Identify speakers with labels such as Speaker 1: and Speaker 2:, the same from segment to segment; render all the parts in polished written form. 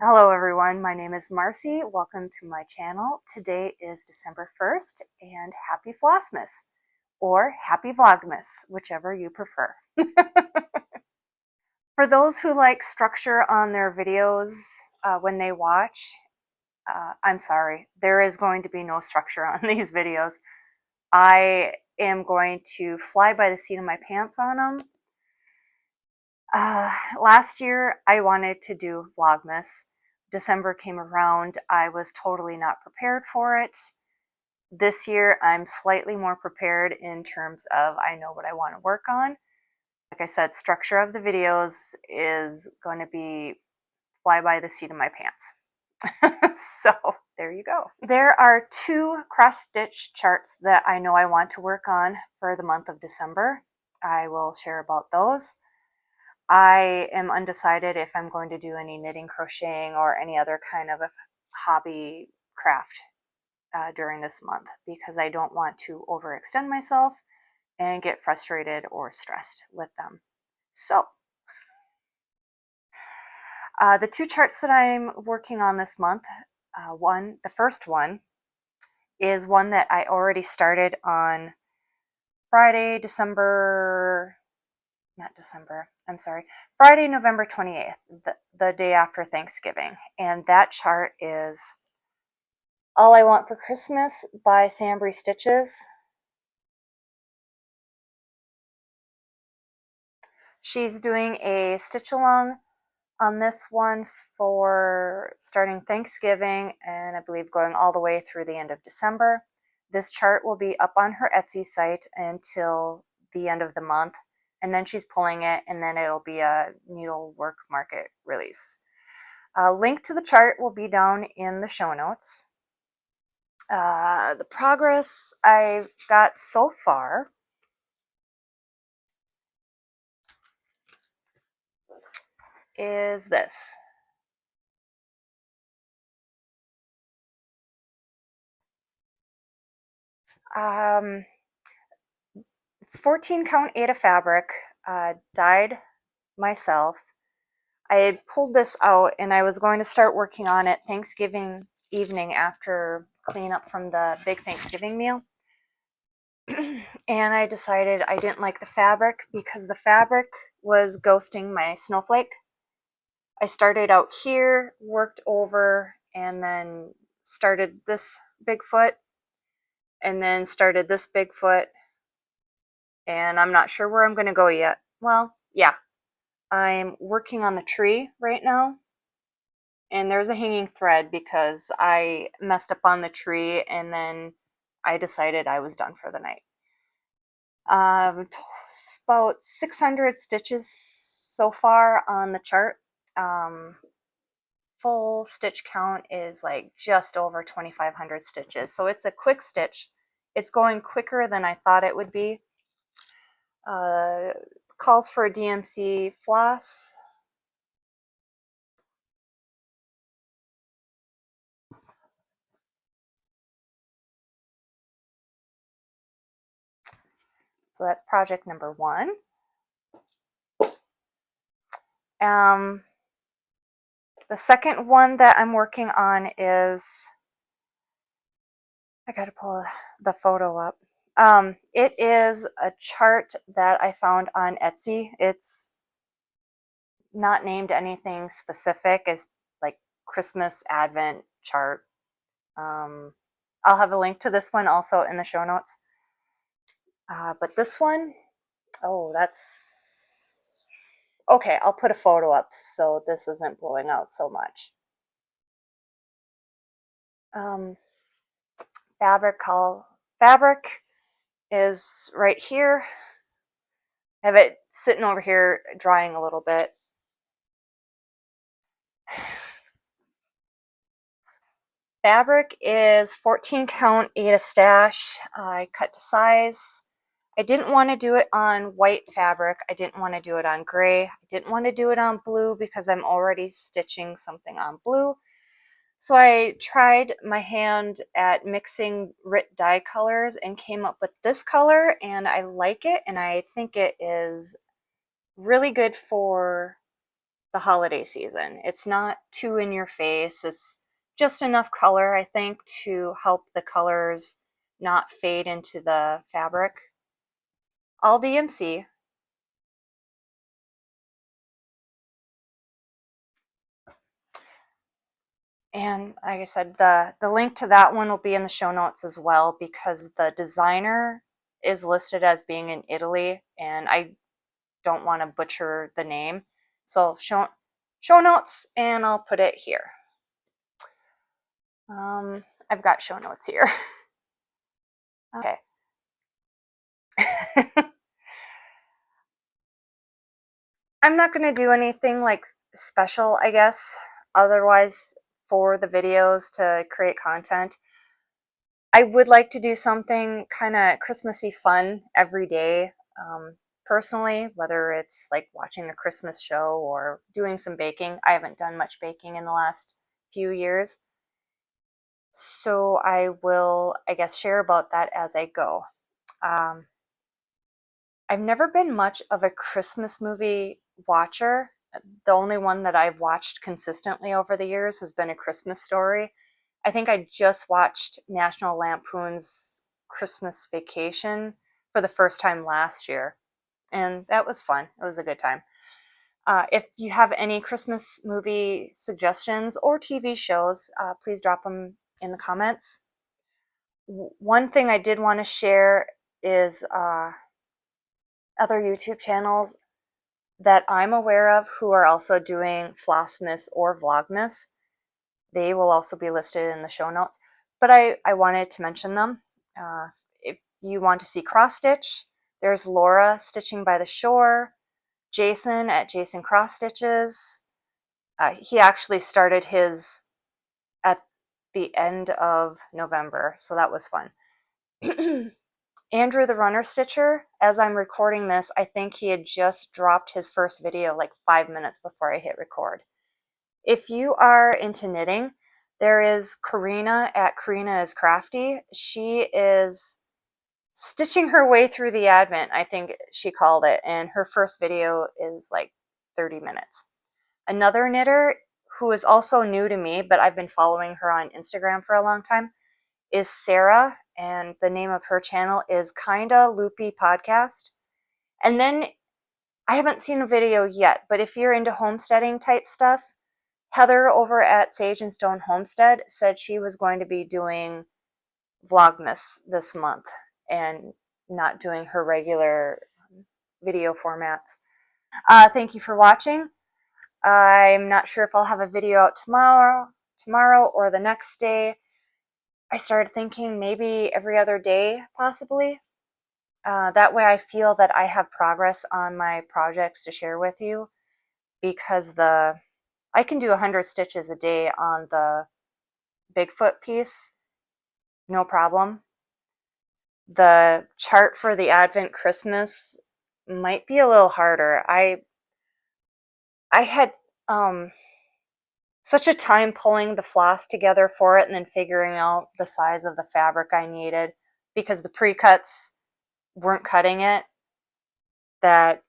Speaker 1: Hello everyone, my name is Marcy. Welcome to my channel. Today is December 1st and happy Flossmas or happy vlogmas, whichever you prefer. For those who like structure on their videos when they watch, I'm sorry, there is going to be no structure on these videos. I am going to fly by the seat of my pants on them. Last year I wanted to do vlogmas. December came around, I was totally not prepared for it. This year I'm slightly more prepared in terms of I know what I want to work on. Like I said, structure of the videos is going to be fly by the seat of my pants. So there you go. There are two cross-stitch charts that I know I want to work on for the month of December. I will share about those. I am undecided if I'm going to do any knitting, crocheting, or any other kind of a hobby craft during this month because I don't want to overextend myself and get frustrated or stressed with them. So, the two charts that I'm working on this month, the first one is one that I already started on Friday, Friday, November 28th, the day after Thanksgiving. And that chart is All I Want for Christmas by Sambry Stitches. She's doing a stitch along on this one for starting Thanksgiving and I believe going all the way through the end of December. This chart will be up on her Etsy site until the end of the month, and then she's pulling it, and then it'll be a needlework market release. A link to the chart will be down in the show notes. The progress I've got so far is this. It's 14 count Aida fabric, dyed myself. I had pulled this out and I was going to start working on it Thanksgiving evening after cleaning up from the big Thanksgiving meal. And I decided I didn't like the fabric because the fabric was ghosting my snowflake. I started out here, worked over, and then started this Bigfoot, and then started this Bigfoot, and I'm not sure where I'm going to go yet. Well, yeah, I'm working on the tree right now, and there's a hanging thread because I messed up on the tree, and then I decided I was done for the night. About 600 stitches so far on the chart. Full stitch count is like just over 2,500 stitches. So it's a quick stitch. It's going quicker than I thought it would be. Calls for a DMC floss. So that's project number 1. The second one that I'm working on is, I gotta pull the photo up. It is a chart that I found on Etsy. It's not named anything specific. It's like Christmas Advent chart. I'll have a link to this one also in the show notes. But this one, oh, that's okay. I'll put a photo up so this isn't blowing out so much. Fabric is right here. I have it sitting over here drying a little bit. Fabric is 14 count Aida stash. I cut to size. I didn't want to do it on white fabric. I didn't want to do it on gray. I didn't want to do it on blue because I'm already stitching something on blue. So I tried my hand at mixing RIT dye colors and came up with this color, and I like it, and I think it is really good for the holiday season. It's not too in your face. It's just enough color, I think, to help the colors not fade into the fabric. All DMC. And like I said, the link to that one will be in the show notes as well, because the designer is listed as being in Italy, and I don't want to butcher the name. So show notes, and I'll put it here. I've got show notes here. Okay. I'm not going to do anything like special, I guess, otherwise for the videos to create content. I would like to do something kind of Christmassy fun every day. Personally, whether it's like watching a Christmas show or doing some baking. I haven't done much baking in the last few years. So I will, I guess, share about that as I go. I've never been much of a Christmas movie watcher. The only one that I've watched consistently over the years has been A Christmas Story. I think I just watched National Lampoon's Christmas Vacation for the first time last year, and that was fun. It was a good time. If you have any Christmas movie suggestions or TV shows, please drop them in the comments. One thing I did want to share is other YouTube channels that I'm aware of who are also doing Flossmas or Vlogmas. They will also be listed in the show notes, but I wanted to mention them. If you want to see cross stitch, there's Laura Stitching by the Shore, Jason at Jason Cross Stitches. He actually started his at the end of November, so that was fun. Andrew the Runner Stitcher, as I'm recording this, I think he had just dropped his first video like 5 minutes before I hit record. If you are into knitting, there is Corrina at Corrina is Crafty. She is stitching her way through the Advent, I think she called it, and her first video is like 30 minutes. Another knitter who is also new to me, but I've been following her on Instagram for a long time, is Sarah, and the name of her channel is Kinda Loopy Podcast. And then I haven't seen a video yet, but if you're into homesteading type stuff, Heather over at Sage and Stone Homestead said she was going to be doing Vlogmas this month and not doing her regular video formats. Thank you for watching. I'm not sure if I'll have a video out tomorrow or the next day. I started thinking maybe every other day, possibly. That way I feel that I have progress on my projects to share with you, because I can do 100 stitches a day on the Bigfoot piece, no problem. The chart for the Advent Christmas might be a little harder. I had such a time pulling the floss together for it and then figuring out the size of the fabric I needed, because the pre-cuts weren't cutting it, that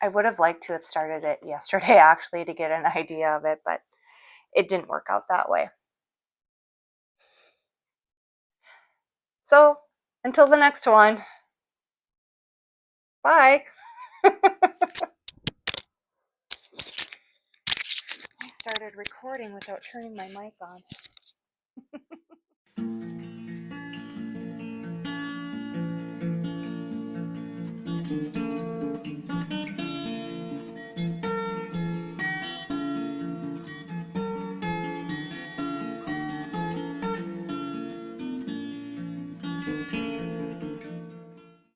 Speaker 1: I would have liked to have started it yesterday actually to get an idea of it, but it didn't work out that way. So until the next one, bye. I started recording without turning my mic on.